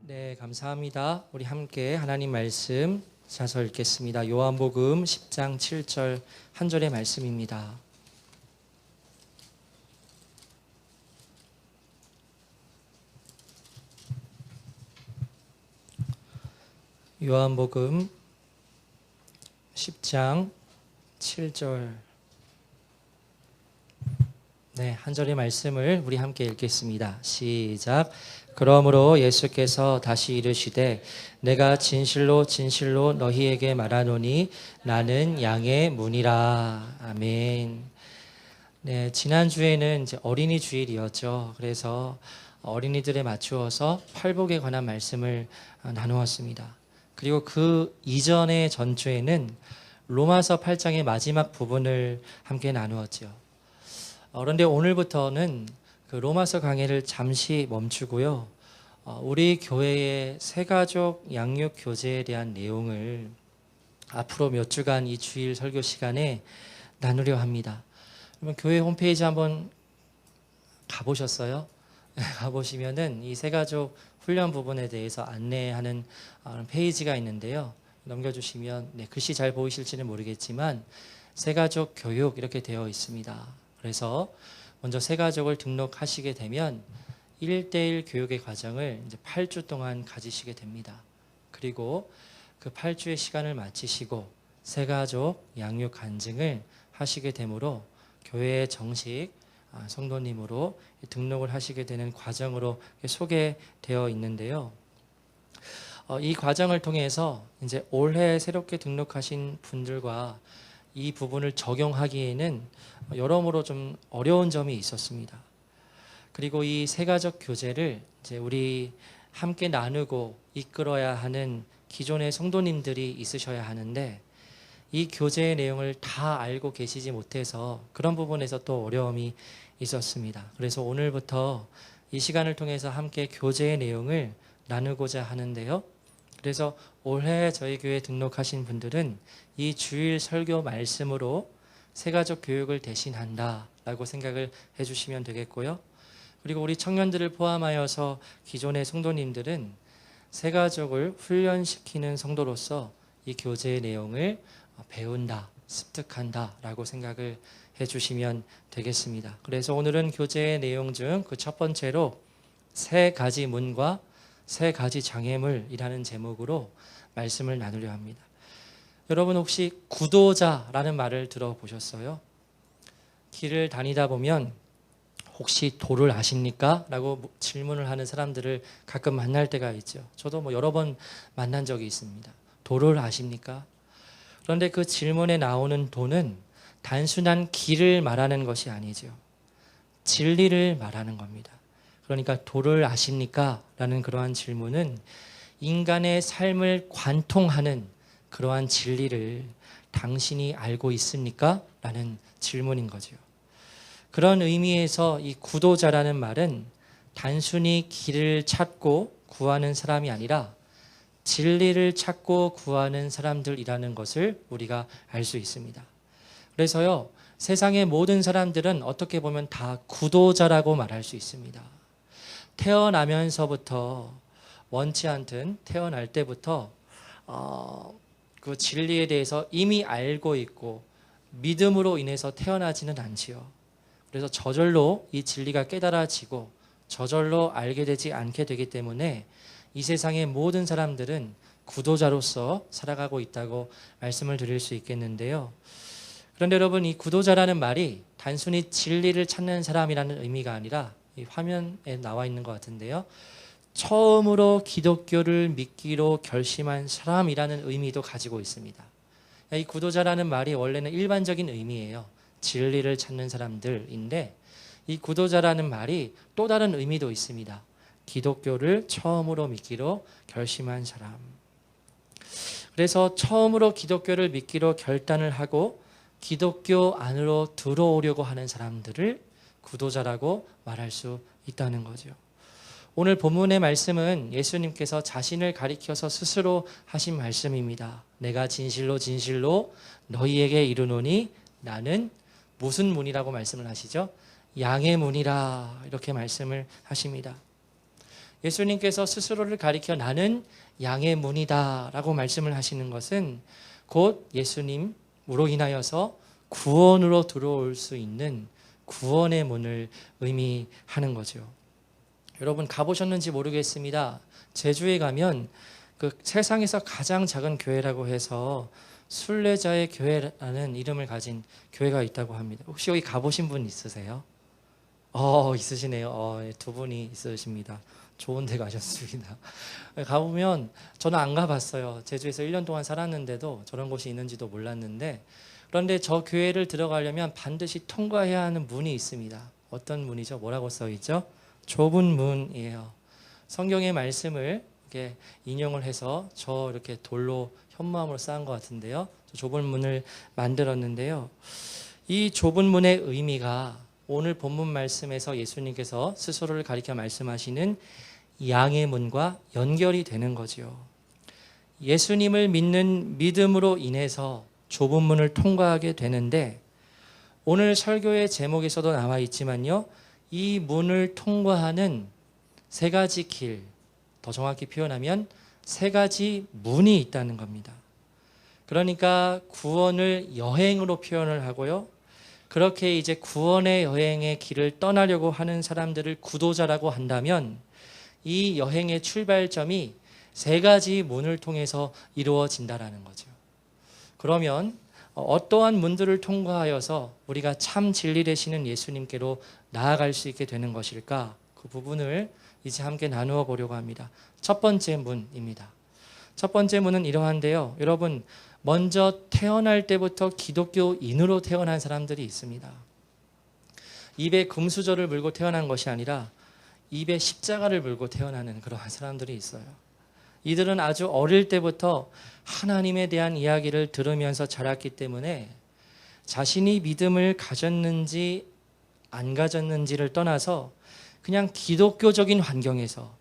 네, 감사합니다. 우리 함께 하나님 말씀 자서 읽겠습니다. 요한복음 10장 7절 한 절의 말씀입니다. 요한복음 10장 7절 네, 한 절의 말씀을 우리 함께 읽겠습니다. 시작. 그러므로 예수께서 다시 이르시되 내가 진실로 진실로 너희에게 말하노니 나는 양의 문이라. 아멘. 네, 지난주에는 이제 어린이 주일이었죠. 그래서 어린이들에 맞추어서 팔복에 관한 말씀을 나누었습니다. 그리고 그 이전의 전주에는 로마서 8장의 마지막 부분을 함께 나누었죠. 그런데 오늘부터는 그 로마서 강해를 잠시 멈추고요. 우리 교회의 새가족 양육 교제에 대한 내용을 앞으로 몇 주간 이 주일 설교 시간에 나누려 합니다. 그러면 교회 홈페이지 한번 가보셨어요? 가보시면은 이 새가족 훈련 부분에 대해서 안내하는 페이지가 있는데요. 넘겨주시면 글씨 잘 보이실지는 모르겠지만 새가족 교육 이렇게 되어 있습니다. 그래서 먼저 새가족을 등록하시게 되면 1:1 교육의 과정을 이제 8주 동안 가지시게 됩니다. 그리고 그 8주의 시간을 마치시고 새가족 양육 간증을 하시게 되므로 교회의 정식 성도님으로 등록을 하시게 되는 과정으로 소개되어 있는데요. 이 과정을 통해서 이제 올해 새롭게 등록하신 분들과 이 부분을 적용하기에는 여러모로 좀 어려운 점이 있었습니다. 그리고 이 새가족 교제를 이제 우리 함께 나누고 이끌어야 하는 기존의 성도님들이 있으셔야 하는데 이 교제의 내용을 다 알고 계시지 못해서 그런 부분에서 또 어려움이 있었습니다. 그래서 오늘부터 이 시간을 통해서 함께 교제의 내용을 나누고자 하는데요. 그래서 올해 저희 교회에 등록하신 분들은 이 주일 설교 말씀으로 새가족 교육을 대신한다라고 생각을 해주시면 되겠고요. 그리고 우리 청년들을 포함하여서 기존의 성도님들은 새가족을 훈련시키는 성도로서 이 교제의 내용을 배운다, 습득한다라고 생각을 해주시면 되겠습니다. 그래서 오늘은 교제의 내용 중 그 첫 번째로 세 가지 문과 세 가지 장애물이라는 제목으로 말씀을 나누려 합니다. 여러분 혹시 구도자라는 말을 들어보셨어요? 길을 다니다 보면 혹시 도를 아십니까? 라고 질문을 하는 사람들을 가끔 만날 때가 있죠. 저도 여러 번 만난 적이 있습니다. 도를 아십니까? 그런데 그 질문에 나오는 도는 단순한 길을 말하는 것이 아니죠. 진리를 말하는 겁니다. 그러니까 도를 아십니까? 라는 그러한 질문은 인간의 삶을 관통하는 그러한 진리를 당신이 알고 있습니까? 라는 질문인 거죠. 그런 의미에서 이 구도자라는 말은 단순히 길을 찾고 구하는 사람이 아니라 진리를 찾고 구하는 사람들이라는 것을 우리가 알 수 있습니다. 그래서요, 세상의 모든 사람들은 어떻게 보면 다 구도자라고 말할 수 있습니다. 태어나면서부터 원치 않든 태어날 때부터 그 진리에 대해서 이미 알고 있고 믿음으로 인해서 태어나지는 않지요. 그래서 저절로 이 진리가 깨달아지고 저절로 알게 되지 않게 되기 때문에 이 세상의 모든 사람들은 구도자로서 살아가고 있다고 말씀을 드릴 수 있겠는데요. 그런데 여러분, 이 구도자라는 말이 단순히 진리를 찾는 사람이라는 의미가 아니라 이 화면에 나와 있는 것 같은데요. 처음으로 기독교를 믿기로 결심한 사람이라는 의미도 가지고 있습니다. 이 구도자라는 말이 원래는 일반적인 의미예요. 진리를 찾는 사람들인데 이 구도자라는 말이 또 다른 의미도 있습니다. 기독교를 처음으로 믿기로 결심한 사람. 그래서 처음으로 기독교를 믿기로 결단을 하고 기독교 안으로 들어오려고 하는 사람들을 구도자라고 말할 수 있다는 거죠. 오늘 본문의 말씀은 예수님께서 자신을 가리켜서 스스로 하신 말씀입니다. 내가 진실로 진실로 너희에게 이르노니 나는 무슨 문이라고 말씀을 하시죠? 양의 문이라 이렇게 말씀을 하십니다. 예수님께서 스스로를 가리켜 나는 양의 문이다 라고 말씀을 하시는 것은 곧 예수님으로 인하여서 구원으로 들어올 수 있는 구원의 문을 의미하는 거죠. 여러분 가보셨는지 모르겠습니다. 제주에 가면 그 세상에서 가장 작은 교회라고 해서 순례자의 교회라는 이름을 가진 교회가 있다고 합니다. 혹시 여기 가보신 분 있으세요? 있으시네요. 두 분이 있으십니다. 좋은 데 가셨습니다. 가보면 저는 안 가봤어요. 제주에서 1년 동안 살았는데도 저런 곳이 있는지도 몰랐는데, 그런데 저 교회를 들어가려면 반드시 통과해야 하는 문이 있습니다. 어떤 문이죠? 뭐라고 써 있죠? 좁은 문이에요. 성경의 말씀을 이렇게 인용을 해서 저 이렇게 돌로 현무암으로 쌓은 것 같은데요. 저 좁은 문을 만들었는데요. 이 좁은 문의 의미가 오늘 본문 말씀에서 예수님께서 스스로를 가리켜 말씀하시는 양의 문과 연결이 되는 거죠. 예수님을 믿는 믿음으로 인해서 좁은 문을 통과하게 되는데, 오늘 설교의 제목에서도 나와 있지만요, 이 문을 통과하는 세 가지 길, 더 정확히 표현하면 세 가지 문이 있다는 겁니다. 그러니까 구원을 여행으로 표현을 하고요, 그렇게 이제 구원의 여행의 길을 떠나려고 하는 사람들을 구도자라고 한다면 이 여행의 출발점이 세 가지 문을 통해서 이루어진다라는 거죠. 그러면 어떠한 문들을 통과하여서 우리가 참 진리 되시는 예수님께로 나아갈 수 있게 되는 것일까? 그 부분을 이제 함께 나누어 보려고 합니다. 첫 번째 문입니다. 첫 번째 문은 이러한데요. 여러분, 먼저 태어날 때부터 기독교인으로 태어난 사람들이 있습니다. 입에 금수저를 물고 태어난 것이 아니라 입에 십자가를 물고 태어나는 그러한 사람들이 있어요. 이들은 아주 어릴 때부터 하나님에 대한 이야기를 들으면서 자랐기 때문에 자신이 믿음을 가졌는지 안 가졌는지를 떠나서 그냥 기독교적인 환경에서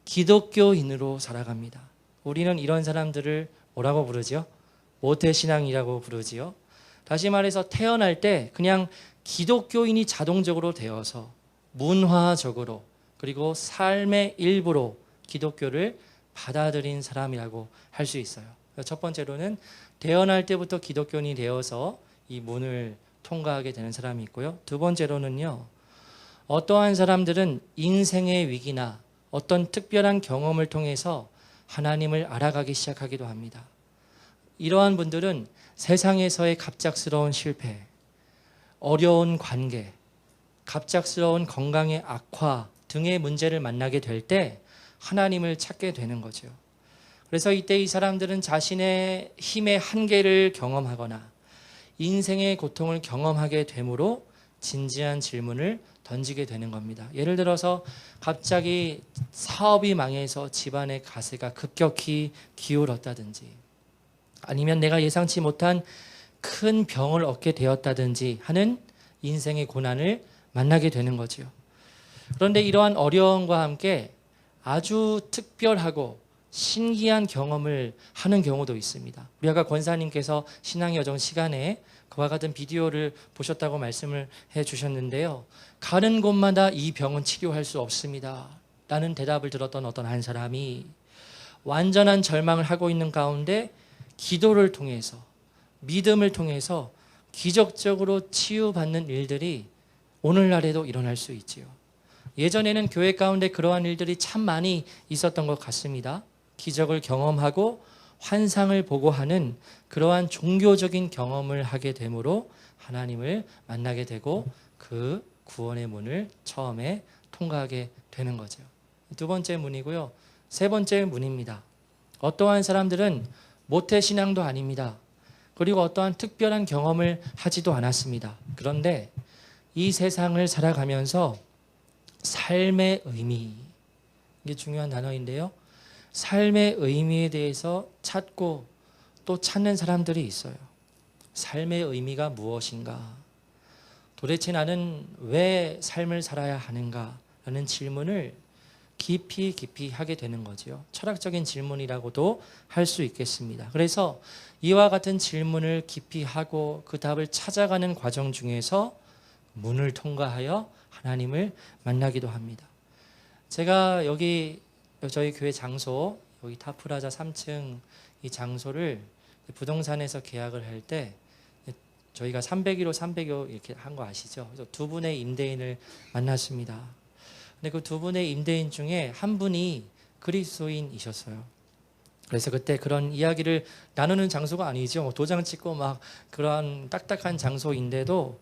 기독교인으로 살아갑니다. 우리는 이런 사람들을 뭐라고 부르죠? 모태신앙이라고 부르지요. 다시 말해서 태어날 때 그냥 기독교인이 자동적으로 되어서 문화적으로 그리고 삶의 일부로 기독교를 받아들인 사람이라고 할 수 있어요. 첫 번째로는 태어날 때부터 기독교인이 되어서 이 문을 통과하게 되는 사람이 있고요. 두 번째로는요, 어떠한 사람들은 인생의 위기나 어떤 특별한 경험을 통해서 하나님을 알아가기 시작하기도 합니다. 이러한 분들은 세상에서의 갑작스러운 실패, 어려운 관계, 갑작스러운 건강의 악화 등의 문제를 만나게 될 때 하나님을 찾게 되는 거죠. 그래서 이때 이 사람들은 자신의 힘의 한계를 경험하거나 인생의 고통을 경험하게 되므로 진지한 질문을 던지게 되는 겁니다. 예를 들어서 갑자기 사업이 망해서 집안의 가세가 급격히 기울었다든지, 아니면 내가 예상치 못한 큰 병을 얻게 되었다든지 하는 인생의 고난을 만나게 되는 거죠. 그런데 이러한 어려움과 함께 아주 특별하고 신기한 경험을 하는 경우도 있습니다. 우리 아까 권사님께서 신앙의 여정 시간에 그와 같은 비디오를 보셨다고 말씀을 해주셨는데요. 가는 곳마다 이 병은 치료할 수 없습니다 라는 대답을 들었던 어떤 한 사람이 완전한 절망을 하고 있는 가운데 기도를 통해서, 믿음을 통해서 기적적으로 치유받는 일들이 오늘날에도 일어날 수 있지요. 예전에는 교회 가운데 그러한 일들이 참 많이 있었던 것 같습니다. 기적을 경험하고 환상을 보고 하는 그러한 종교적인 경험을 하게 되므로 하나님을 만나게 되고 그 구원의 문을 처음에 통과하게 되는 거죠. 두 번째 문이고요. 세 번째 문입니다. 어떠한 사람들은 모태신앙도 아닙니다. 그리고 어떠한 특별한 경험을 하지도 않았습니다. 그런데 이 세상을 살아가면서 삶의 의미, 이게 중요한 단어인데요. 삶의 의미에 대해서 찾고 또 찾는 사람들이 있어요. 삶의 의미가 무엇인가? 도대체 나는 왜 삶을 살아야 하는가? 라는 질문을 깊이 하게 되는 거죠. 철학적인 질문이라고도 할 수 있겠습니다. 그래서 이와 같은 질문을 깊이 하고 그 답을 찾아가는 과정 중에서 문을 통과하여 하나님을 만나기도 합니다. 제가 여기 저희 교회 장소, 여기 타프라자 3층 이 장소를 부동산에서 계약을 할 때 저희가 300여 300여 이렇게 한 거 아시죠? 그래서 두 분의 임대인을 만났습니다. 근데 그 두 분의 임대인 중에 한 분이 그리스도인이셨어요. 그래서 그때 그런 이야기를 나누는 장소가 아니죠. 도장 찍고 막 그런 딱딱한 장소인데도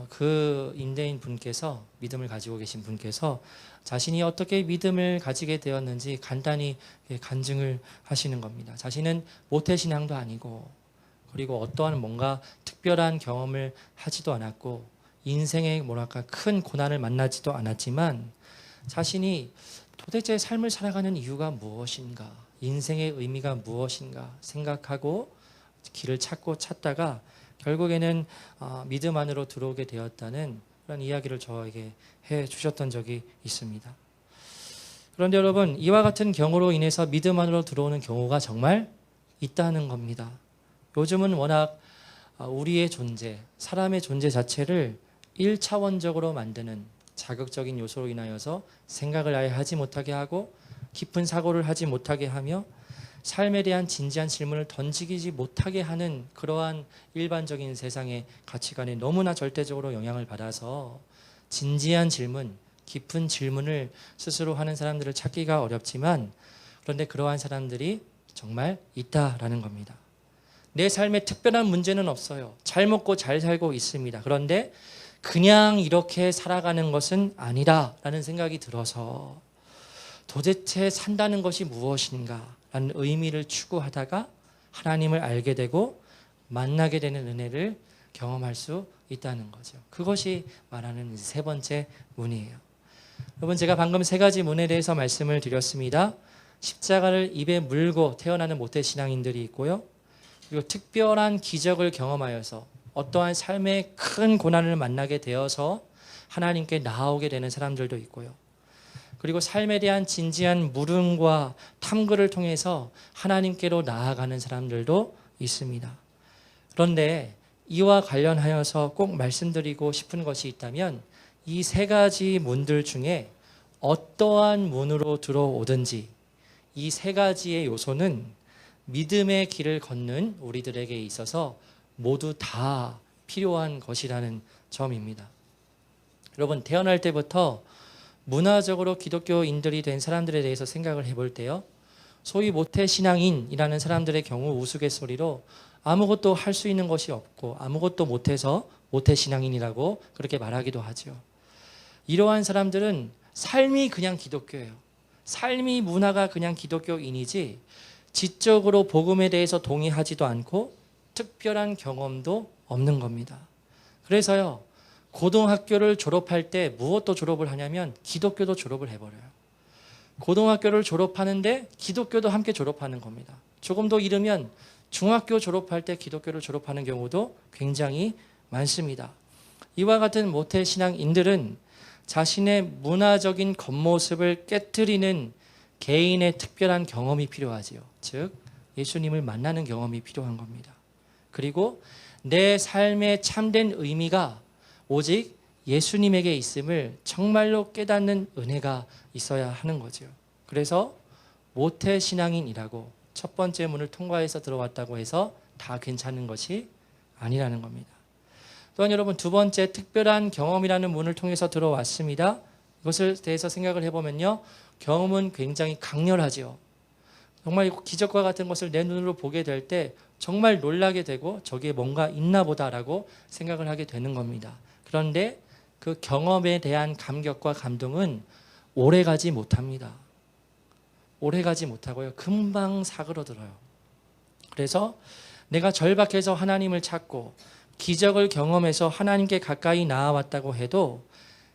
그 임대인 분께서, 믿음을 가지고 계신 분께서 자신이 어떻게 믿음을 가지게 되었는지 간단히 간증을 하시는 겁니다. 자신은 모태신앙도 아니고, 그리고 어떠한 뭔가 특별한 경험을 하지도 않았고, 인생에 뭐랄까 큰 고난을 만나지도 않았지만 자신이 도대체 삶을 살아가는 이유가 무엇인가, 인생의 의미가 무엇인가 생각하고 길을 찾다가 결국에는 믿음 안으로 들어오게 되었다는 그런 이야기를 저에게 해 주셨던 적이 있습니다. 그런데 여러분, 이와 같은 경우로 인해서 믿음 안으로 들어오는 경우가 정말 있다는 겁니다. 요즘은 워낙 우리의 존재, 사람의 존재 자체를 1차원적으로 만드는 자극적인 요소로 인하여서 생각을 아예 하지 못하게 하고 깊은 사고를 하지 못하게 하며 삶에 대한 진지한 질문을 던지지 못하게 하는 그러한 일반적인 세상의 가치관에 너무나 절대적으로 영향을 받아서 진지한 질문, 깊은 질문을 스스로 하는 사람들을 찾기가 어렵지만, 그런데 그러한 사람들이 정말 있다라는 겁니다. 내 삶에 특별한 문제는 없어요. 잘 먹고 잘 살고 있습니다. 그런데 그냥 이렇게 살아가는 것은 아니다라는 생각이 들어서 도대체 산다는 것이 무엇인가 라는 의미를 추구하다가 하나님을 알게 되고 만나게 되는 은혜를 경험할 수 있다는 거죠. 그것이 말하는 세 번째 문이에요. 여러분, 제가 방금 세 가지 문에 대해서 말씀을 드렸습니다. 십자가를 입에 물고 태어나는 모태신앙인들이 있고요, 그리고 특별한 기적을 경험하여서 어떠한 삶의 큰 고난을 만나게 되어서 하나님께 나아오게 되는 사람들도 있고요, 그리고 삶에 대한 진지한 물음과 탐구를 통해서 하나님께로 나아가는 사람들도 있습니다. 그런데 이와 관련하여서 꼭 말씀드리고 싶은 것이 있다면, 이 세 가지 문들 중에 어떠한 문으로 들어오든지 이 세 가지의 요소는 믿음의 길을 걷는 우리들에게 있어서 모두 다 필요한 것이라는 점입니다. 여러분, 태어날 때부터 문화적으로 기독교인들이 된 사람들에 대해서 생각을 해볼 때요, 소위 모태신앙인이라는 사람들의 경우 우스갯소리로 아무것도 할 수 있는 것이 없고 아무것도 못해서 모태신앙인이라고 그렇게 말하기도 하죠. 이러한 사람들은 삶이 그냥 기독교예요. 삶이 문화가 그냥 기독교인이지 지적으로 복음에 대해서 동의하지도 않고 특별한 경험도 없는 겁니다. 그래서요, 고등학교를 졸업할 때 무엇도 졸업을 하냐면 기독교도 졸업을 해버려요. 고등학교를 졸업하는데 기독교도 함께 졸업하는 겁니다. 조금 더 이르면 중학교 졸업할 때 기독교를 졸업하는 경우도 굉장히 많습니다. 이와 같은 모태신앙인들은 자신의 문화적인 겉모습을 깨트리는 개인의 특별한 경험이 필요하지요. 즉 예수님을 만나는 경험이 필요한 겁니다. 그리고 내 삶의 참된 의미가 오직 예수님에게 있음을 정말로 깨닫는 은혜가 있어야 하는 거죠. 그래서 모태신앙인이라고 첫 번째 문을 통과해서 들어왔다고 해서 다 괜찮은 것이 아니라는 겁니다. 또한 여러분, 두 번째 특별한 경험이라는 문을 통해서 들어왔습니다. 이것에 대해서 생각을 해보면요, 경험은 굉장히 강렬하죠. 정말 기적과 같은 것을 내 눈으로 보게 될 때 정말 놀라게 되고 저기에 뭔가 있나 보다라고 생각을 하게 되는 겁니다. 그런데 그 경험에 대한 감격과 감동은 오래가지 못합니다. 오래가지 못하고요, 금방 사그러들어요. 그래서 내가 절박해서 하나님을 찾고 기적을 경험해서 하나님께 가까이 나아왔다고 해도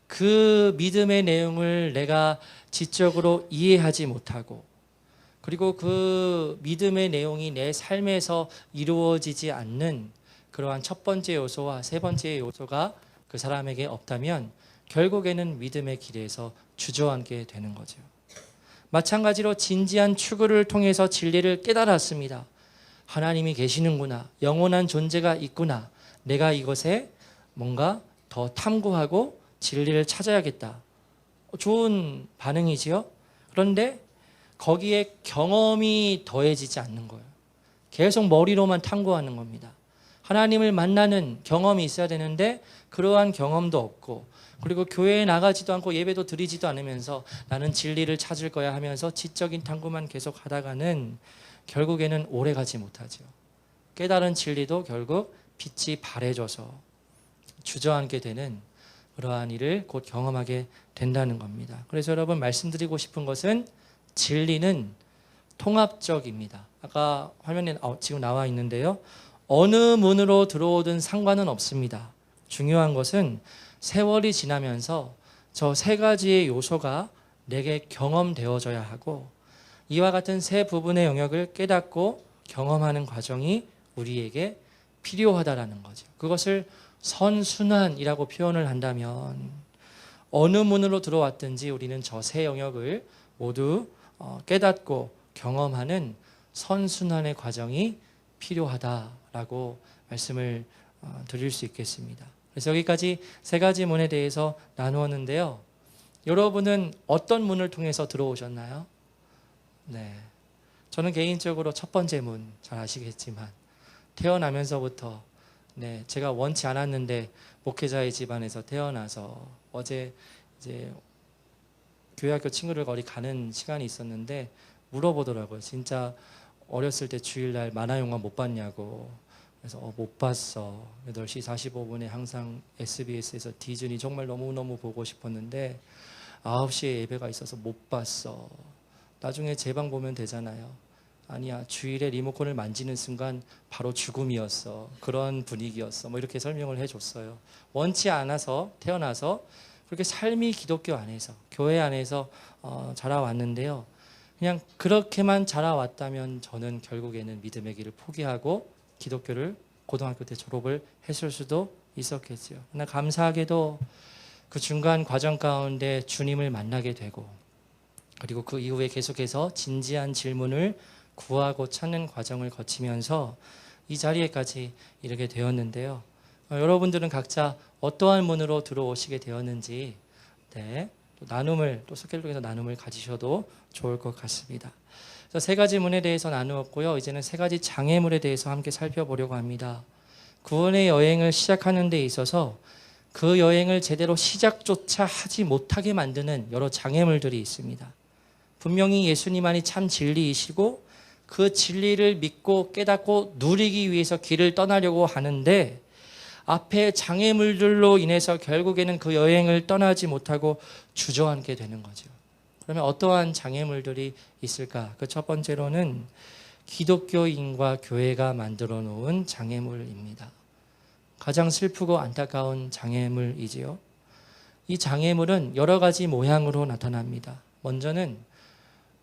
그 믿음의 내용을 내가 지적으로 이해하지 못하고, 그리고 그 믿음의 내용이 내 삶에서 이루어지지 않는 그러한 첫 번째 요소와 세 번째 요소가 그 사람에게 없다면 결국에는 믿음의 길에서 주저앉게 되는 거죠. 마찬가지로 진지한 추구를 통해서 진리를 깨달았습니다. 하나님이 계시는구나, 영원한 존재가 있구나, 내가 이것에 뭔가 더 탐구하고 진리를 찾아야겠다. 좋은 반응이지요. 그런데 거기에 경험이 더해지지 않는 거예요. 계속 머리로만 탐구하는 겁니다. 하나님을 만나는 경험이 있어야 되는데 그러한 경험도 없고, 그리고 교회에 나가지도 않고 예배도 드리지도 않으면서 나는 진리를 찾을 거야 하면서 지적인 탐구만 계속 하다가는 결국에는 오래 가지 못하죠. 깨달은 진리도 결국 빛이 바래져서 주저앉게 되는 그러한 일을 곧 경험하게 된다는 겁니다. 그래서 여러분, 말씀드리고 싶은 것은 진리는 통합적입니다. 아까 화면에 지금 나와 있는데요. 어느 문으로 들어오든 상관은 없습니다. 중요한 것은 세월이 지나면서 저 세 가지의 요소가 내게 경험되어져야 하고, 이와 같은 세 부분의 영역을 깨닫고 경험하는 과정이 우리에게 필요하다라는 거죠. 그것을 선순환이라고 표현을 한다면, 어느 문으로 들어왔든지 우리는 저 세 영역을 모두 깨닫고 경험하는 선순환의 과정이 필요하다라고 말씀을 드릴 수 있겠습니다. 그래서 여기까지 세 가지 문에 대해서 나누었는데요. 여러분은 어떤 문을 통해서 들어오셨나요? 네, 저는 개인적으로 첫 번째 문, 잘 아시겠지만 태어나면서부터 제가 원치 않았는데 목회자의 집안에서 태어나서 어제 이제 교회학교 친구들 거리 가는 시간이 있었는데 물어보더라고요. 진짜 어렸을 때 주일날 만화영화 못 봤냐고. 그래서 못 봤어. 8시 45분에 항상 SBS에서 디즈니 정말 너무너무 보고 싶었는데 9시에 예배가 있어서 못 봤어. 나중에 제 방 보면 되잖아요. 아니야, 주일에 리모컨을 만지는 순간 바로 죽음이었어. 그런 분위기였어. 뭐 이렇게 설명을 해줬어요. 원치 않아서 태어나서 그렇게 삶이 기독교 안에서, 교회 안에서 자라왔는데요. 그냥 그렇게만 자라왔다면 저는 결국에는 믿음의 길을 포기하고 기독교를 고등학교 때 졸업을 했을 수도 있었겠지요. 그러나 감사하게도 그 중간 과정 가운데 주님을 만나게 되고, 그리고 그 이후에 계속해서 진지한 질문을 구하고 찾는 과정을 거치면서 이 자리에까지 이르게 되었는데요. 여러분들은 각자 어떠한 문으로 들어오시게 되었는지 또 나눔을, 또 스켈록에서 나눔을 가지셔도 좋을 것 같습니다. 세 가지 문에 대해서 나누었고요. 이제는 세 가지 장애물에 대해서 함께 살펴보려고 합니다. 구원의 여행을 시작하는 데 있어서 그 여행을 제대로 시작조차 하지 못하게 만드는 여러 장애물들이 있습니다. 분명히 예수님만이 참 진리이시고 그 진리를 믿고 깨닫고 누리기 위해서 길을 떠나려고 하는데 앞에 장애물들로 인해서 결국에는 그 여행을 떠나지 못하고 주저앉게 되는 거죠. 그러면 어떠한 장애물들이 있을까? 그 첫 번째로는 기독교인과 교회가 만들어 놓은 장애물입니다. 가장 슬프고 안타까운 장애물이지요. 이 장애물은 여러 가지 모양으로 나타납니다. 먼저는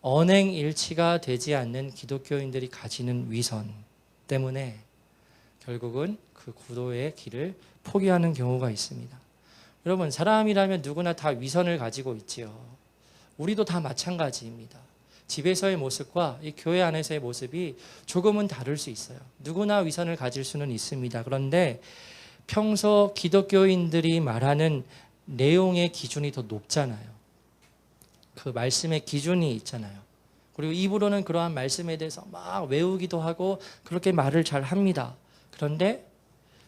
언행일치가 되지 않는 기독교인들이 가지는 위선 때문에 결국은 그 구도의 길을 포기하는 경우가 있습니다. 여러분, 사람이라면 누구나 다 위선을 가지고 있지요. 우리도 다 마찬가지입니다. 집에서의 모습과 이 교회 안에서의 모습이 조금은 다를 수 있어요. 누구나 위선을 가질 수는 있습니다. 그런데 평소 기독교인들이 말하는 내용의 기준이 더 높잖아요. 그 말씀의 기준이 있잖아요. 그리고 입으로는 그러한 말씀에 대해서 막 외우기도 하고 그렇게 말을 잘 합니다. 그런데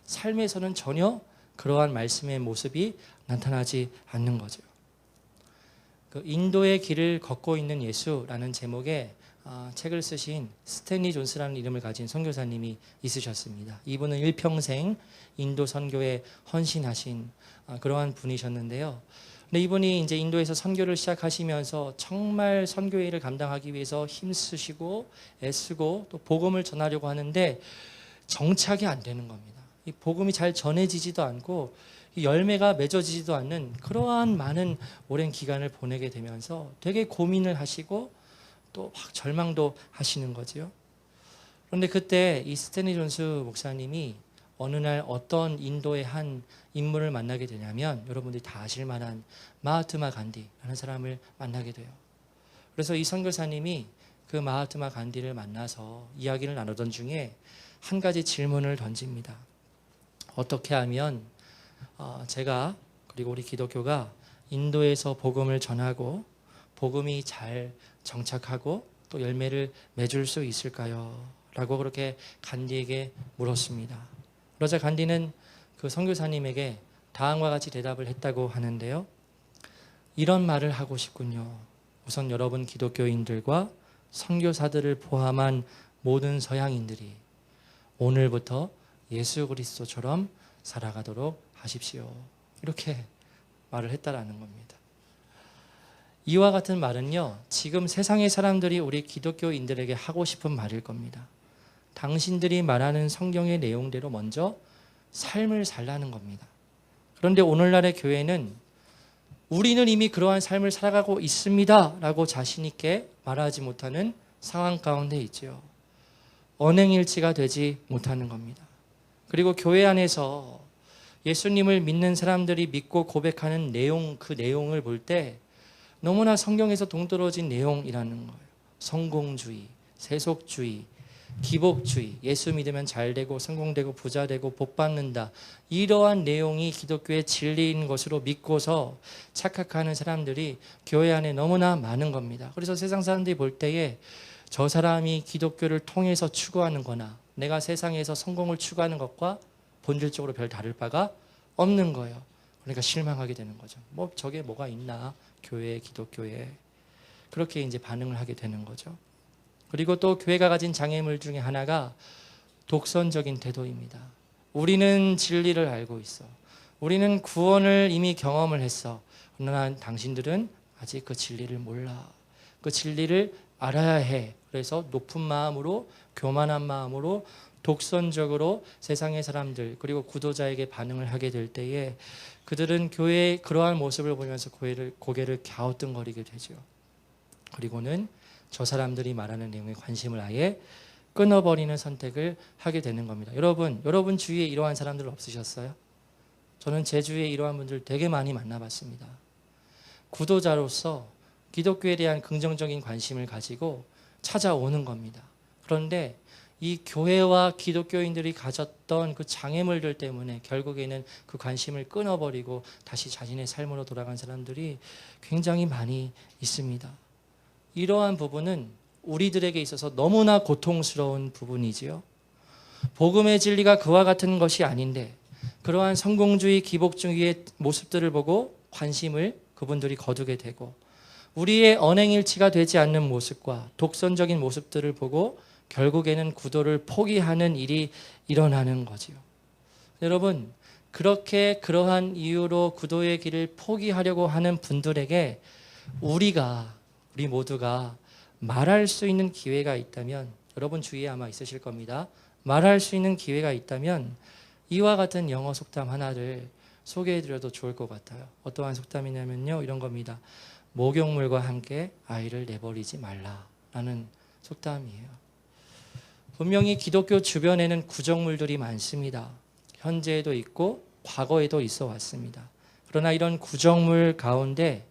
삶에서는 전혀 그러한 말씀의 모습이 나타나지 않는 거죠. 그 인도의 길을 걷고 있는 예수라는 제목의 책을 쓰신 스탠리 존스라는 이름을 가진 선교사님이 있으셨습니다. 이분은 일평생 인도 선교에 헌신하신 그러한 분이셨는데요. 근데 이분이 이제 인도에서 선교를 시작하시면서 정말 선교 일을 감당하기 위해서 힘쓰시고 애쓰고 또 복음을 전하려고 하는데 정착이 안 되는 겁니다. 이 복음이 잘 전해지지도 않고 열매가 맺어지지도 않는 그러한 많은 오랜 기간을 보내게 되면서 되게 고민을 하시고 또 막 절망도 하시는 거죠. 그런데 그때 이 스탠리 존스 목사님이 어느 날 어떤 인도의 한 인물을 만나게 되냐면, 여러분들이 다 아실 만한 마하트마 간디라는 사람을 만나게 돼요. 그래서 이 선교사님이 그 마하트마 간디를 만나서 이야기를 나누던 중에 한 가지 질문을 던집니다. 어떻게 하면 제가, 그리고 우리 기독교가 인도에서 복음을 전하고 복음이 잘 정착하고 또 열매를 맺을 수 있을까요? 라고 그렇게 간디에게 물었습니다. 그러자 간디는 그 선교사님에게 다음과 같이 대답을 했다고 하는데요. 이런 말을 하고 싶군요. 우선 여러분 기독교인들과 선교사들을 포함한 모든 서양인들이 오늘부터 예수 그리스도처럼 살아가도록 하십시오. 이렇게 말을 했다라는 겁니다. 이와 같은 말은요, 지금 세상의 사람들이 우리 기독교인들에게 하고 싶은 말일 겁니다. 당신들이 말하는 성경의 내용대로 먼저 삶을 살라는 겁니다. 그런데 오늘날의 교회는 우리는 이미 그러한 삶을 살아가고 있습니다 라고 자신 있게 말하지 못하는 상황 가운데 있죠. 언행일치가 되지 못하는 겁니다. 그리고 교회 안에서 예수님을 믿는 사람들이 믿고 고백하는 내용, 그 내용을 볼 때 너무나 성경에서 동떨어진 내용이라는 거예요. 성공주의, 세속주의, 기복주의, 예수 믿으면 잘 되고 성공되고 부자 되고 복 받는다. 이러한 내용이 기독교의 진리인 것으로 믿고서 착각하는 사람들이 교회 안에 너무나 많은 겁니다. 그래서 세상 사람들이 볼 때에 저 사람이 기독교를 통해서 추구하는 거나 내가 세상에서 성공을 추구하는 것과 본질적으로 별 다를 바가 없는 거예요. 그러니까 실망하게 되는 거죠. 뭐 저게 뭐가 있나? 교회, 기독교에. 그렇게 이제 반응을 하게 되는 거죠. 그리고 또 교회가 가진 장애물 중에 하나가 독선적인 태도입니다. 우리는 진리를 알고 있어. 우리는 구원을 이미 경험을 했어. 그러나 당신들은 아직 그 진리를 몰라. 그 진리를 알아야 해. 그래서 높은 마음으로, 교만한 마음으로 독선적으로 세상의 사람들 그리고 구도자에게 반응을 하게 될 때에 그들은 교회의 그러한 모습을 보면서 고개를 갸우뚱거리게 되죠. 그리고는 저 사람들이 말하는 내용에 관심을 아예 끊어버리는 선택을 하게 되는 겁니다. 여러분 주위에 이러한 사람들 없으셨어요? 저는 제 주위에 이러한 분들 되게 많이 만나봤습니다. 구도자로서 기독교에 대한 긍정적인 관심을 가지고 찾아오는 겁니다. 그런데 이 교회와 기독교인들이 가졌던 그 장애물들 때문에 결국에는 그 관심을 끊어버리고 다시 자신의 삶으로 돌아간 사람들이 굉장히 많이 있습니다. 이러한 부분은 우리들에게 있어서 너무나 고통스러운 부분이지요. 복음의 진리가 그와 같은 것이 아닌데 그러한 성공주의, 기복주의의 모습들을 보고 관심을 그분들이 거두게 되고 우리의 언행일치가 되지 않는 모습과 독선적인 모습들을 보고 결국에는 구도를 포기하는 일이 일어나는 거지요. 여러분, 그렇게 그러한 이유로 구도의 길을 포기하려고 하는 분들에게 우리 모두가 말할 수 있는 기회가 있다면 여러분 주위에 아마 있으실 겁니다. 말할 수 있는 기회가 있다면 이와 같은 영어 속담 하나를 소개해드려도 좋을 것 같아요. 어떠한 속담이냐면요, 이런 겁니다. 목욕물과 함께 아이를 내버리지 말라라는 속담이에요. 분명히 기독교 주변에는 구정물들이 많습니다. 현재에도 있고 과거에도 있어 왔습니다. 그러나 이런 구정물 가운데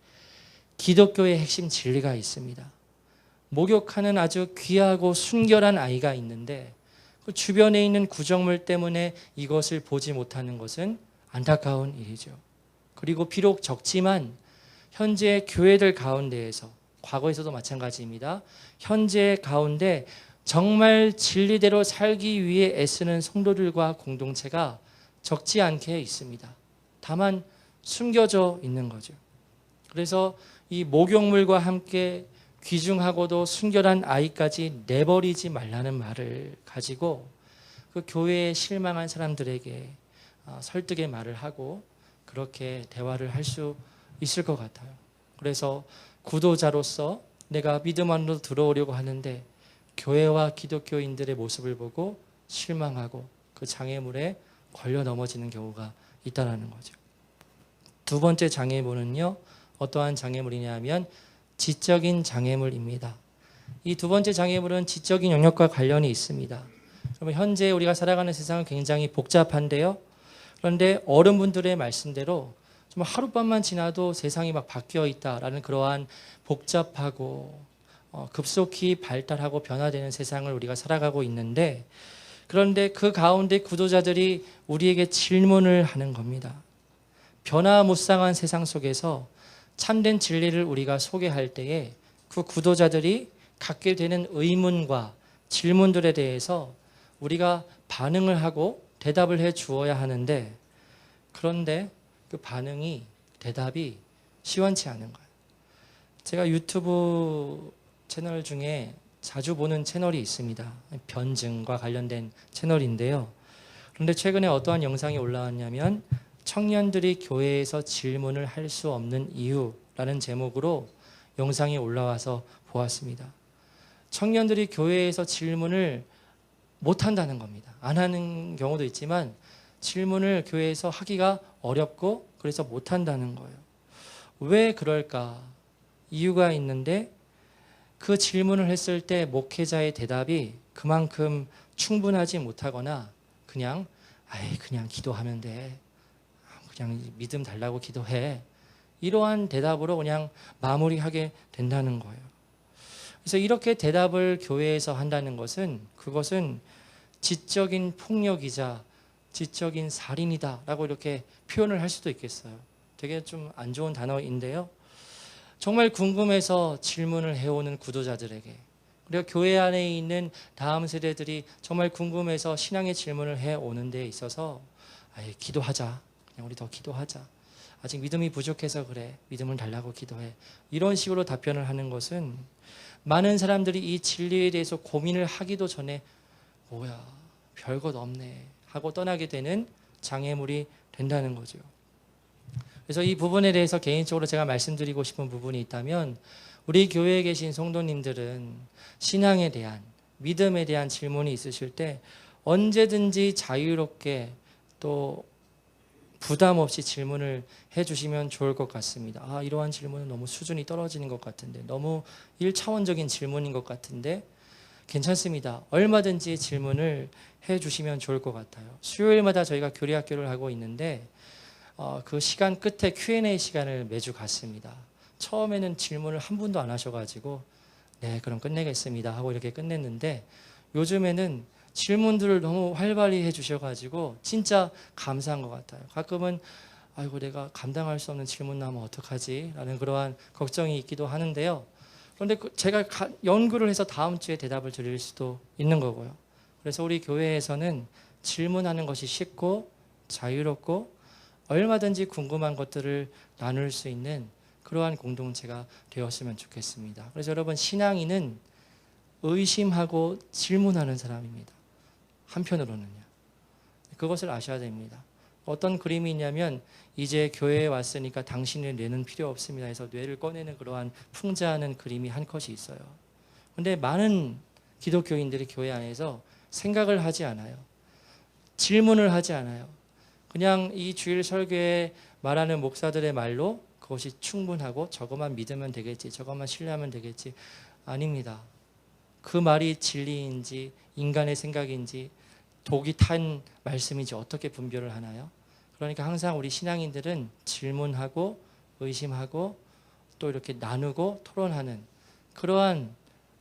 기독교의 핵심 진리가 있습니다. 목욕하는 아주 귀하고 순결한 아이가 있는데 그 주변에 있는 구정물 때문에 이것을 보지 못하는 것은 안타까운 일이죠. 그리고 비록 적지만 현재 교회들 가운데에서 과거에서도 마찬가지입니다. 현재 가운데 정말 진리대로 살기 위해 애쓰는 성도들과 공동체가 적지 않게 있습니다. 다만 숨겨져 있는 거죠. 그래서 이 목욕물과 함께 귀중하고도 순결한 아이까지 내버리지 말라는 말을 가지고 그 교회에 실망한 사람들에게 설득의 말을 하고 그렇게 대화를 할 수 있을 것 같아요. 그래서 구도자로서 내가 믿음 안으로 들어오려고 하는데 교회와 기독교인들의 모습을 보고 실망하고 그 장애물에 걸려 넘어지는 경우가 있다는 거죠. 두 번째 장애물은요, 어떠한 장애물이냐 하면 지적인 장애물입니다. 이 두 번째 장애물은 지적인 영역과 관련이 있습니다. 그러면 현재 우리가 살아가는 세상은 굉장히 복잡한데요. 그런데 어른분들의 말씀대로 좀 하룻밤만 지나도 세상이 막 바뀌어 있다라는 그러한 복잡하고 급속히 발달하고 변화되는 세상을 우리가 살아가고 있는데 그런데 그 가운데 구도자들이 우리에게 질문을 하는 겁니다. 변화무쌍한 세상 속에서 참된 진리를 우리가 소개할 때에 그 구도자들이 갖게 되는 의문과 질문들에 대해서 우리가 반응을 하고 대답을 해 주어야 하는데, 그런데 그 대답이 시원치 않은 거예요. 제가 유튜브 채널 중에 자주 보는 채널이 있습니다. 변증과 관련된 채널인데요. 그런데 최근에 어떠한 영상이 올라왔냐면 청년들이 교회에서 질문을 할 수 없는 이유라는 제목으로 영상이 올라와서 보았습니다. 청년들이 교회에서 질문을 못 한다는 겁니다. 안 하는 경우도 있지만 질문을 교회에서 하기가 어렵고 그래서 못 한다는 거예요. 왜 그럴까? 이유가 있는데 그 질문을 했을 때 목회자의 대답이 그만큼 충분하지 못하거나 그냥 기도하면 돼. 그냥 믿음 달라고 기도해. 이러한 대답으로 그냥 마무리하게 된다는 거예요. 그래서 이렇게 대답을 교회에서 한다는 것은 그것은 지적인 폭력이자 지적인 살인이다라고 이렇게 표현을 할 수도 있겠어요. 되게 좀 안 좋은 단어인데요. 정말 궁금해서 질문을 해오는 구도자들에게, 그리고 교회 안에 있는 다음 세대들이 정말 궁금해서 신앙의 질문을 해오는 데 있어서 기도하자. 그냥 우리 더 기도하자. 아직 믿음이 부족해서 그래. 믿음을 달라고 기도해. 이런 식으로 답변을 하는 것은 많은 사람들이 이 진리에 대해서 고민을 하기도 전에 뭐야 별것 없네 하고 떠나게 되는 장애물이 된다는 거죠. 그래서 이 부분에 대해서 개인적으로 제가 말씀드리고 싶은 부분이 있다면, 우리 교회에 계신 성도님들은 신앙에 대한, 믿음에 대한 질문이 있으실 때 언제든지 자유롭게 또 부담 없이 질문을 해주시면 좋을 것 같습니다. 이러한 질문은 너무 수준이 떨어지는 것 같은데, 너무 1차원적인 질문인 것 같은데 괜찮습니다. 얼마든지 질문을 해주시면 좋을 것 같아요. 수요일마다 저희가 교리학교를 하고 있는데 그 시간 끝에 Q&A 시간을 매주 갖습니다. 처음에는 질문을 한 분도 안 하셔가지고 네 그럼 끝내겠습니다 하고 이렇게 끝냈는데, 요즘에는 질문들을 너무 활발히 해주셔가지고 진짜 감사한 것 같아요. 가끔은 내가 감당할 수 없는 질문 나오면 어떡하지? 라는 그러한 걱정이 있기도 하는데요. 그런데 제가 연구를 해서 다음 주에 대답을 드릴 수도 있는 거고요. 그래서 우리 교회에서는 질문하는 것이 쉽고 자유롭고 얼마든지 궁금한 것들을 나눌 수 있는 그러한 공동체가 되었으면 좋겠습니다. 그래서 여러분, 신앙인은 의심하고 질문하는 사람입니다. 한편으로는요. 그것을 아셔야 됩니다. 어떤 그림이 있냐면, 이제 교회에 왔으니까 당신의 뇌는 필요 없습니다 해서 뇌를 꺼내는 그러한 풍자하는 그림이 한 컷이 있어요. 그런데 많은 기독교인들이 교회 안에서 생각을 하지 않아요. 질문을 하지 않아요. 그냥 이 주일 설교에 말하는 목사들의 말로 그것이 충분하고 저것만 믿으면 되겠지, 저것만 신뢰하면 되겠지. 아닙니다. 그 말이 진리인지 인간의 생각인지 독이 탄 말씀인지 어떻게 분별을 하나요? 그러니까 항상 우리 신앙인들은 질문하고 의심하고 또 이렇게 나누고 토론하는 그러한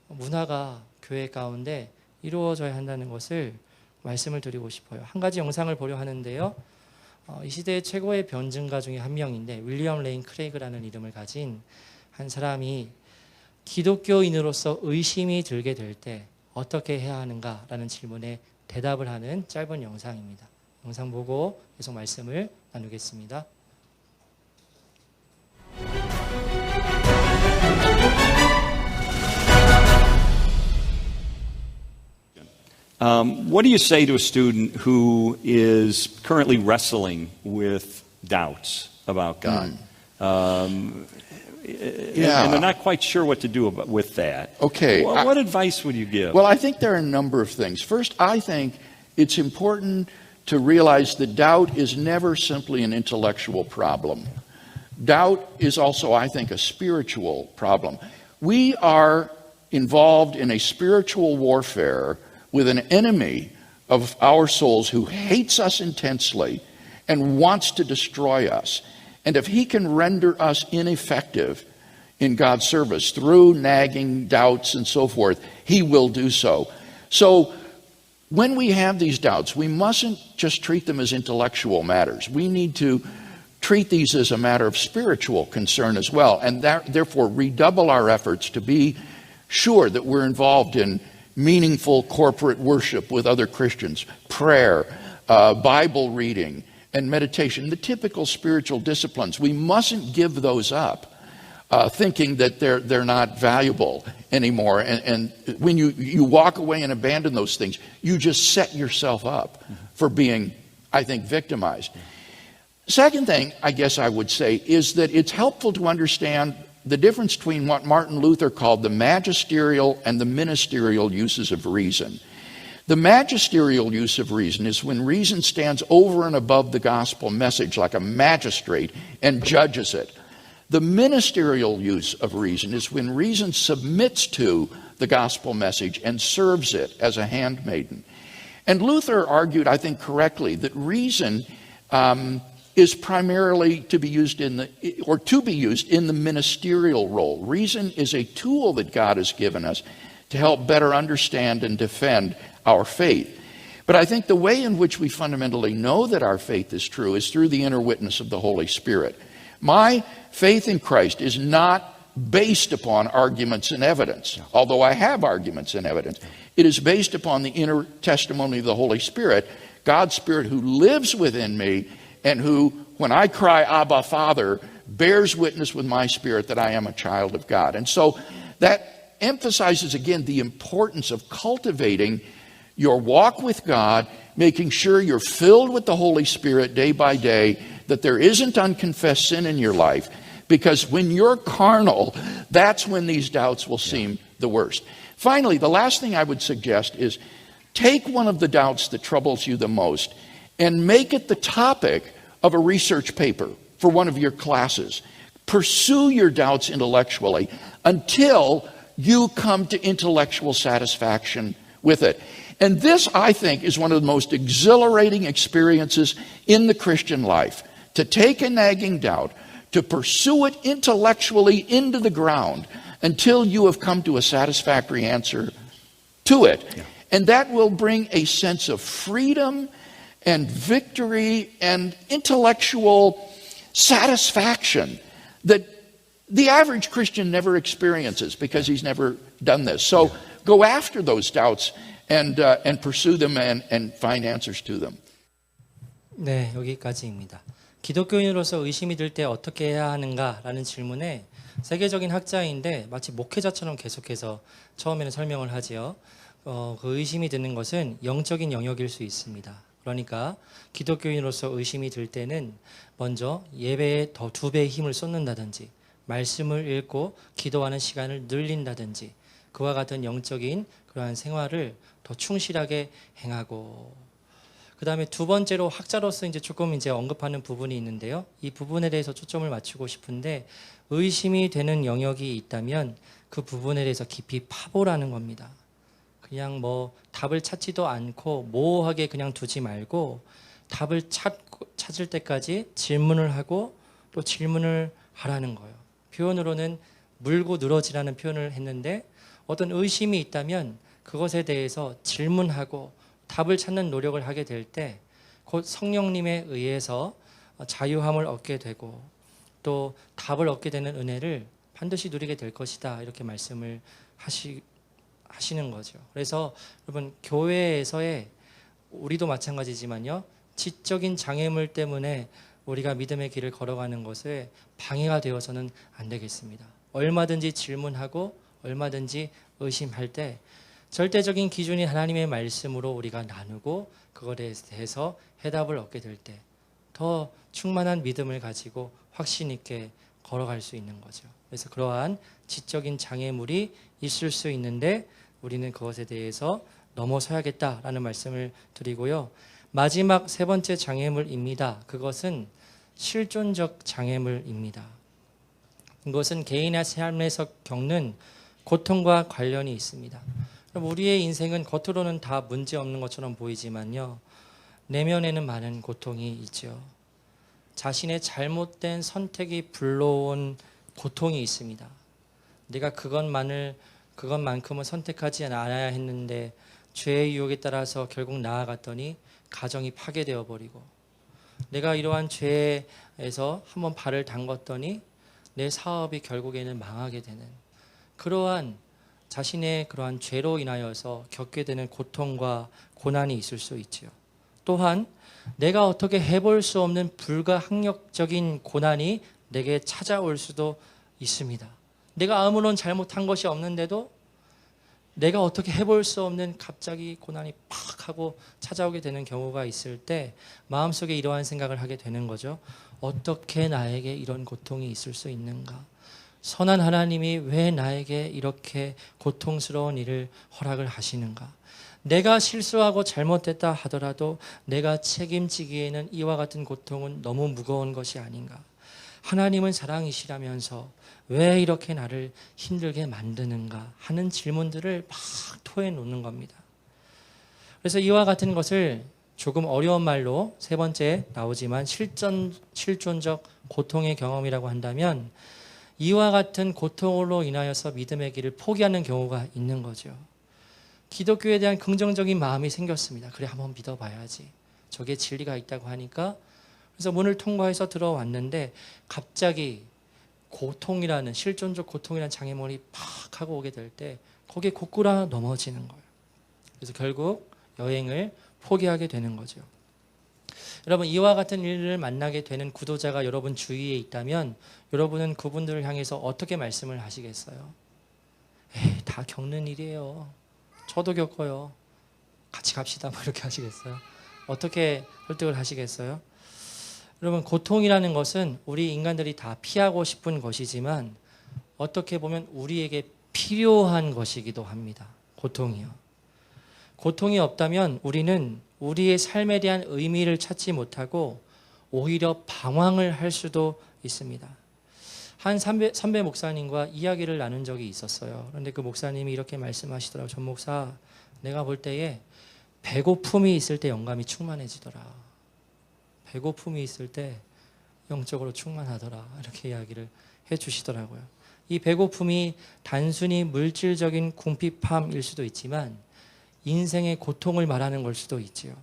문화가 교회 가운데 이루어져야 한다는 것을 말씀을 드리고 싶어요. 한 가지 영상을 보려 하는데요. 이 시대의 최고의 변증가 중에 한 명인데, 윌리엄 레인 크레이그라는 이름을 가진 한 사람이 기독교인으로서 의심이 들게 될 때 어떻게 해야 하는가라는 질문에 대답을 하는 짧은 영상입니다. 영상 보고 계속 말씀을 나누겠습니다. What do you say to a student who is currently wrestling with doubts about God? And they're not quite sure what to do with that. Okay. What advice would you give? Well, I think there are a number of things. First, I think it's important to realize that doubt is never simply an intellectual problem. Doubt is also, I think, a spiritual problem. We are involved in a spiritual warfare with an enemy of our souls who hates us intensely and wants to destroy us. And if he can render us ineffective in God's service through nagging doubts and so forth, he will do so. So when we have these doubts, we mustn't just treat them as intellectual matters. We need to treat these as a matter of spiritual concern as well, and therefore redouble our efforts to be sure that we're involved in meaningful corporate worship with other Christians, prayer, Bible reading, and meditation, the typical spiritual disciplines. We mustn't give those up, thinking that they're not valuable anymore. And when you walk away and abandon those things, you just set yourself up for being, I think, victimized. Second thing, I guess I would say, is that it's helpful to understand the difference between what Martin Luther called the magisterial and the ministerial uses of reason. The magisterial use of reason is when reason stands over and above the gospel message like a magistrate and judges it. The ministerial use of reason is when reason submits to the gospel message and serves it as a handmaiden. And Luther argued, I think correctly, that reason is primarily to be used in the ministerial role. Reason is a tool that God has given us to help better understand and defend our faith. But I think the way in which we fundamentally know that our faith is true is through the inner witness of the Holy Spirit. My faith in Christ is not based upon arguments and evidence, although I have arguments and evidence. It is based upon the inner testimony of the Holy Spirit, God's Spirit who lives within me and who, when I cry, Abba, Father, bears witness with my spirit that I am a child of God. And so that emphasizes again the importance of cultivating your walk with God, making sure you're filled with the Holy Spirit day by day, that there isn't unconfessed sin in your life. Because when you're carnal, that's when these doubts will seem the worst. Finally, the last thing I would suggest is take one of the doubts that troubles you the most and make it the topic of a research paper for one of your classes. Pursue your doubts intellectually until you come to intellectual satisfaction with it. And this, I think, is one of the most exhilarating experiences in the Christian life. To take a nagging doubt, to pursue it intellectually into the ground until you have come to a satisfactory answer to it. Yeah. And that will bring a sense of freedom and victory and intellectual satisfaction that the average Christian never experiences because he's never done this. So go after those doubts and pursue them and find answers to them. 네, 여기까지입니다. 기독교인으로서 의심이 들 때 어떻게 해야 하는가라는 질문에 세계적인 학자인데 마치 목회자처럼 계속해서 처음에는 설명을 하지요. 그 의심이 드는 것은 영적인 영역일 수 있습니다. 그러니까 기독교인으로서 의심이 들 때는 먼저 예배에 더 2배의 힘을 쏟는다든지 말씀을 읽고 기도하는 시간을 늘린다든지 그와 같은 영적인 그러한 생활을 더 충실하게 행하고 그 다음에 두 번째로 학자로서 이제 조금 이제 언급하는 부분이 있는데요. 이 부분에 대해서 초점을 맞추고 싶은데 의심이 되는 영역이 있다면 그 부분에 대해서 깊이 파보라는 겁니다. 그냥 뭐 답을 찾지도 않고 모호하게 그냥 두지 말고 답을 찾을 때까지 질문을 하고 또 질문을 하라는 거예요. 표현으로는 물고 늘어지라는 표현을 했는데 어떤 의심이 있다면 그것에 대해서 질문하고 답을 찾는 노력을 하게 될 때 곧 성령님에 의해서 자유함을 얻게 되고 또 답을 얻게 되는 은혜를 반드시 누리게 될 것이다 이렇게 말씀을 하시는 거죠. 그래서 여러분 교회에서의 우리도 마찬가지지만요. 지적인 장애물 때문에 우리가 믿음의 길을 걸어가는 것에 방해가 되어서는 안 되겠습니다. 얼마든지 질문하고 얼마든지 의심할 때 절대적인 기준이 하나님의 말씀으로 우리가 나누고 그것에 대해서 해답을 얻게 될 때 더 충만한 믿음을 가지고 확신 있게 걸어갈 수 있는 거죠. 그래서 그러한 지적인 장애물이 있을 수 있는데 우리는 그것에 대해서 넘어서야겠다라는 말씀을 드리고요. 마지막 세 번째 장애물입니다. 그것은 실존적 장애물입니다. 이것은 개인의 삶에서 겪는 고통과 관련이 있습니다. 우리의 인생은 겉으로는 다 문제 없는 것처럼 보이지만요. 내면에는 많은 고통이 있죠. 자신의 잘못된 선택이 불러온 고통이 있습니다. 내가 그것만큼은 선택하지 않아야 했는데 죄의 유혹에 따라서 결국 나아갔더니 가정이 파괴되어 버리고 내가 이러한 죄에서 한번 발을 담궜더니 내 사업이 결국에는 망하게 되는 그러한 자신의 그러한 죄로 인하여서 겪게 되는 고통과 고난이 있을 수 있지요. 또한 내가 어떻게 해볼 수 없는 불가항력적인 고난이 내게 찾아올 수도 있습니다. 내가 아무런 잘못한 것이 없는데도 내가 어떻게 해볼 수 없는 갑자기 고난이 팍 하고 찾아오게 되는 경우가 있을 때 마음속에 이러한 생각을 하게 되는 거죠. 어떻게 나에게 이런 고통이 있을 수 있는가? 선한 하나님이 왜 나에게 이렇게 고통스러운 일을 허락을 하시는가? 내가 실수하고 잘못됐다 하더라도 내가 책임지기에는 이와 같은 고통은 너무 무거운 것이 아닌가? 하나님은 사랑이시라면서 왜 이렇게 나를 힘들게 만드는가 하는 질문들을 막 토해놓는 겁니다. 그래서 이와 같은 것을 조금 어려운 말로 세 번째 나오지만 실존적 고통의 경험이라고 한다면 이와 같은 고통으로 인하여서 믿음의 길을 포기하는 경우가 있는 거죠. 기독교에 대한 긍정적인 마음이 생겼습니다. 그래, 한번 믿어봐야지. 저게 진리가 있다고 하니까 그래서 문을 통과해서 들어왔는데 갑자기 고통이라는 실존적 고통이라는 장애물이 팍 하고 오게 될 때 거기에 고꾸라 넘어지는 거예요. 그래서 결국 여행을 포기하게 되는 거죠. 여러분, 이와 같은 일을 만나게 되는 구도자가 여러분 주위에 있다면 여러분은 그분들을 향해서 어떻게 말씀을 하시겠어요? 에이, 다 겪는 일이에요. 저도 겪어요. 같이 갑시다. 뭐 이렇게 하시겠어요? 어떻게 설득을 하시겠어요? 여러분, 고통이라는 것은 우리 인간들이 다 피하고 싶은 것이지만 어떻게 보면 우리에게 필요한 것이기도 합니다. 고통이요. 고통이 없다면 우리는 우리의 삶에 대한 의미를 찾지 못하고 오히려 방황을 할 수도 있습니다. 한 선배 목사님과 이야기를 나눈 적이 있었어요. 그런데 그 목사님이 이렇게 말씀하시더라고요. 전 목사, 내가 볼 때에 배고픔이 있을 때 영감이 충만해지더라. 배고픔이 있을 때 영적으로 충만하더라. 이렇게 이야기를 해주시더라고요. 이 배고픔이 단순히 물질적인 궁핍함일 수도 있지만 인생의 고통을 말하는 걸 수도 있지요.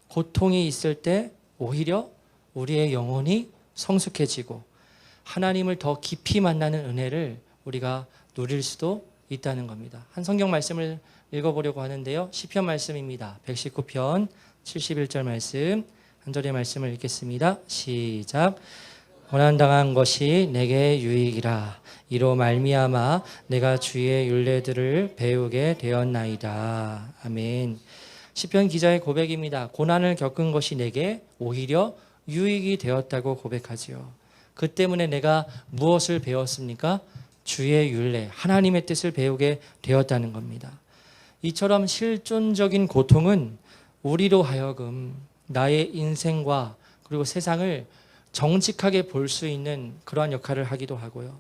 고통이 있을 때 오히려 우리의 영혼이 성숙해지고 하나님을 더 깊이 만나는 은혜를 우리가 누릴 수도 있다는 겁니다. 한 성경 말씀을 읽어보려고 하는데요. 시편 말씀입니다. 119편 71절 말씀, 한 절의 말씀을 읽겠습니다. 시작. 고난당한 것이 내게 유익이라. 이로 말미암아 내가 주의 율례들을 배우게 되었나이다. 아멘. 시편 기자의 고백입니다. 고난을 겪은 것이 내게 오히려 유익이 되었다고 고백하지요. 그 때문에 내가 무엇을 배웠습니까? 주의 율례, 하나님의 뜻을 배우게 되었다는 겁니다. 이처럼 실존적인 고통은 우리로 하여금 나의 인생과 그리고 세상을 정직하게 볼 수 있는 그러한 역할을 하기도 하고요.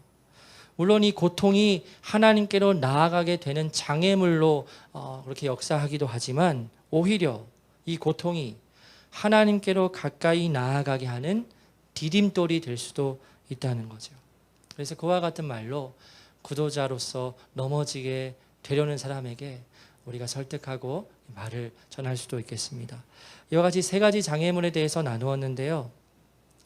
물론 이 고통이 하나님께로 나아가게 되는 장애물로 그렇게 역사하기도 하지만 오히려 이 고통이 하나님께로 가까이 나아가게 하는 디딤돌이 될 수도 있다는 거죠. 그래서 그와 같은 말로 구도자로서 넘어지게 되려는 사람에게 우리가 설득하고 말을 전할 수도 있겠습니다. 이와 같이 세 가지 장애물에 대해서 나누었는데요.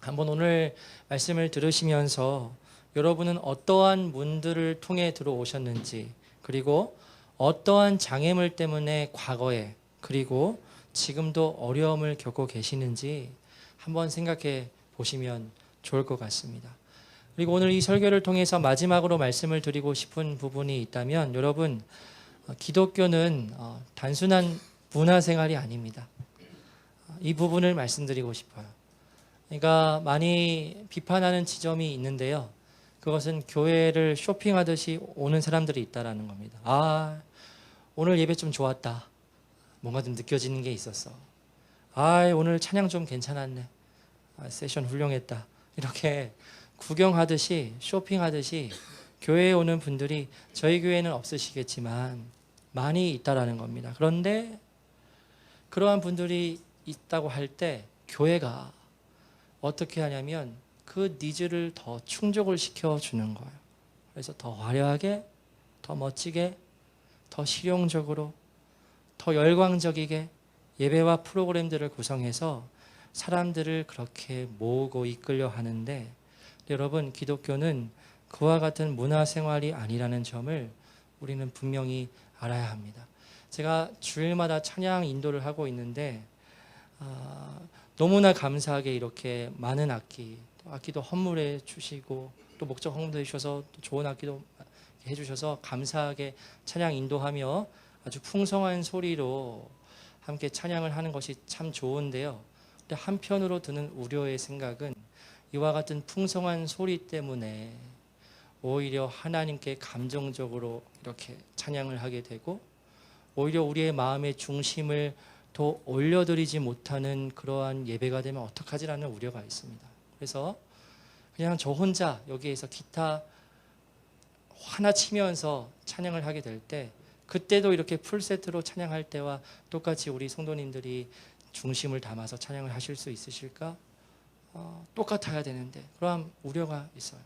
한번 오늘 말씀을 들으시면서 여러분은 어떠한 문들을 통해 들어오셨는지, 그리고 어떠한 장애물 때문에 과거에 그리고 지금도 어려움을 겪고 계시는지 한번 생각해 보시면 좋을 것 같습니다. 그리고 오늘 이 설교를 통해서 마지막으로 말씀을 드리고 싶은 부분이 있다면, 여러분, 기독교는 단순한 문화생활이 아닙니다. 이 부분을 말씀드리고 싶어요. 그러니까 많이 비판하는 지점이 있는데요. 그것은 교회를 쇼핑하듯이 오는 사람들이 있다라는 겁니다. 아, 오늘 예배 좀 좋았다. 뭔가 좀 느껴지는 게 있었어. 아, 오늘 찬양 좀 괜찮았네. 아, 세션 훌륭했다. 이렇게 구경하듯이, 쇼핑하듯이 교회에 오는 분들이 저희 교회는 없으시겠지만 많이 있다라는 겁니다. 그런데 그러한 분들이 있다고 할 때 교회가 어떻게 하냐면 그 니즈를 더 충족을 시켜주는 거예요. 그래서 더 화려하게, 더 멋지게, 더 실용적으로, 더 열광적이게 예배와 프로그램들을 구성해서 사람들을 그렇게 모으고 이끌려 하는데, 여러분, 기독교는 그와 같은 문화생활이 아니라는 점을 우리는 분명히 알아야 합니다. 제가 주일마다 찬양 인도를 하고 있는데 너무나 감사하게 이렇게 많은 악기도 헌물해 주시고 또 목적 헌물해 주셔서 또 좋은 악기도 해주셔서 감사하게 찬양 인도하며 아주 풍성한 소리로 함께 찬양을 하는 것이 참 좋은데요. 근데 한편으로 드는 우려의 생각은 이와 같은 풍성한 소리 때문에 오히려 하나님께 감정적으로 이렇게 찬양을 하게 되고 오히려 우리의 마음의 중심을 더 올려드리지 못하는 그러한 예배가 되면 어떡하지라는 우려가 있습니다. 그래서 그냥 저 혼자 여기에서 기타 하나 치면서 찬양을 하게 될 때, 그때도 이렇게 풀세트로 찬양할 때와 똑같이 우리 성도님들이 중심을 담아서 찬양을 하실 수 있으실까? 똑같아야 되는데 그러한 우려가 있어요.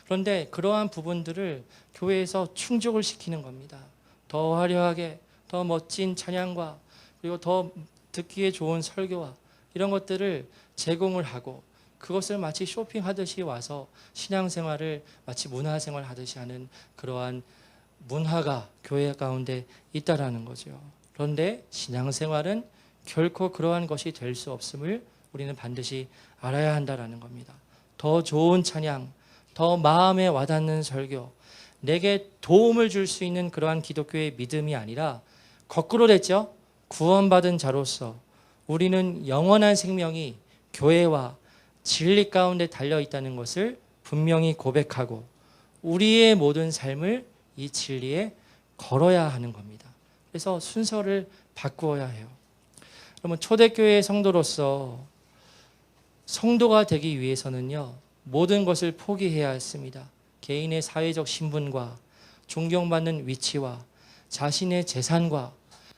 그런데 그러한 부분들을 교회에서 충족을 시키는 겁니다. 더 화려하게, 더 멋진 찬양과 그리고 더 듣기에 좋은 설교와 이런 것들을 제공을 하고 그것을 마치 쇼핑하듯이 와서 신앙생활을 마치 문화생활 하듯이 하는 그러한 문화가 교회 가운데 있다라는 거죠. 그런데 신앙생활은 결코 그러한 것이 될 수 없음을 우리는 반드시 알아야 한다라는 겁니다. 더 좋은 찬양, 더 마음에 와닿는 설교, 내게 도움을 줄 수 있는 그러한 기독교의 믿음이 아니라 거꾸로 됐죠. 구원받은 자로서 우리는 영원한 생명이 교회와 진리 가운데 달려있다는 것을 분명히 고백하고 우리의 모든 삶을 이 진리에 걸어야 하는 겁니다. 그래서 순서를 바꾸어야 해요. 그러면 초대교회의 성도로서 성도가 되기 위해서는요, 모든 것을 포기해야 했습니다. 개인의 사회적 신분과 존경받는 위치와 자신의 재산과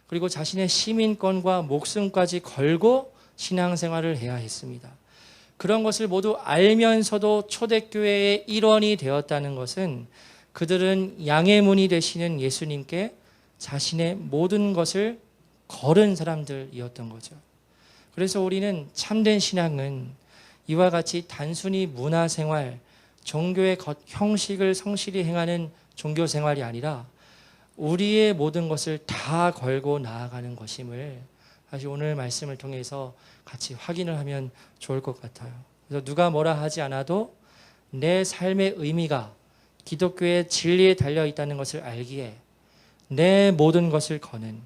그리고 자신의 시민권과 목숨까지 걸고 신앙생활을 해야 했습니다. 그런 것을 모두 알면서도 초대교회의 일원이 되었다는 것은 그들은 양의 문이 되시는 예수님께 자신의 모든 것을 걸은 사람들이었던 거죠. 그래서 우리는 참된 신앙은 이와 같이 단순히 문화생활, 종교의 형식을 성실히 행하는 종교생활이 아니라 우리의 모든 것을 다 걸고 나아가는 것임을 다시 오늘 말씀을 통해서 같이 확인을 하면 좋을 것 같아요. 그래서 누가 뭐라 하지 않아도 내 삶의 의미가 기독교의 진리에 달려있다는 것을 알기에 내 모든 것을 거는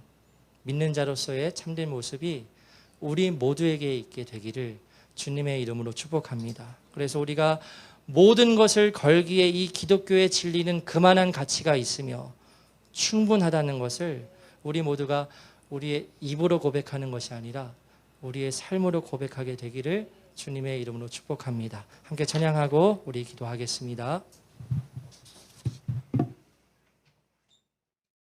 믿는 자로서의 참된 모습이 우리 모두에게 있게 되기를 주님의 이름으로 축복합니다. 그래서 우리가 모든 것을 걸기에 이 기독교의 진리는 그만한 가치가 있으며 충분하다는 것을 우리 모두가 우리의 입으로 고백하는 것이 아니라 우리의 삶으로 고백하게 되기를 주님의 이름으로 축복합니다. 함께 찬양하고 우리 기도하겠습니다.